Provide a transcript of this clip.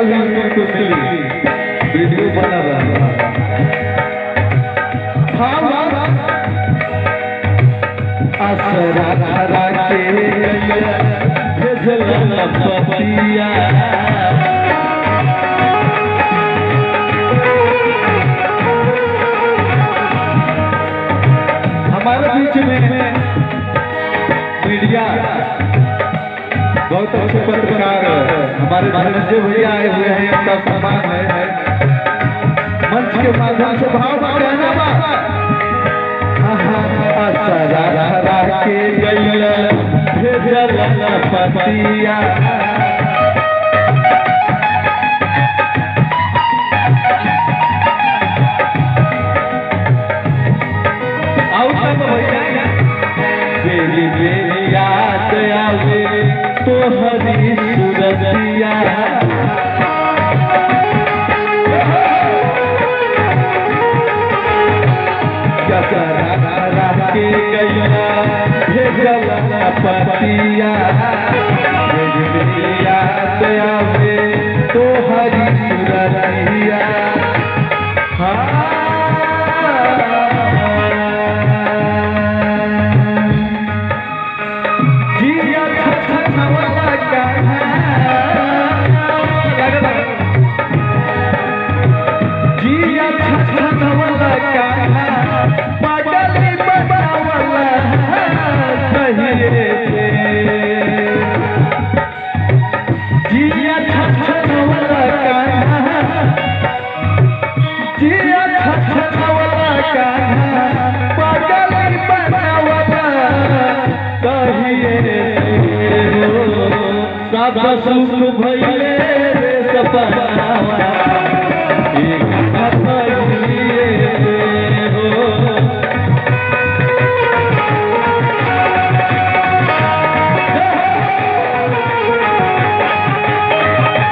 हुई उनको मिली, वीडियो बना रहा आसरा धरा के भेजल पतिया हमारे बीच में मीडिया बहुत अच्छे पत्रकार हमारे धनंजय भैया आए हुए हैं, उनका सम्मान है। मंच के माध्यम से भाव कहना आसरा के गइल भेजल पतिया बेली बेली याद आवे तोहरी सूरतिया के गया भेजल पतिया याद आवे तोहरी सूरतिया सुख भइले सपनावा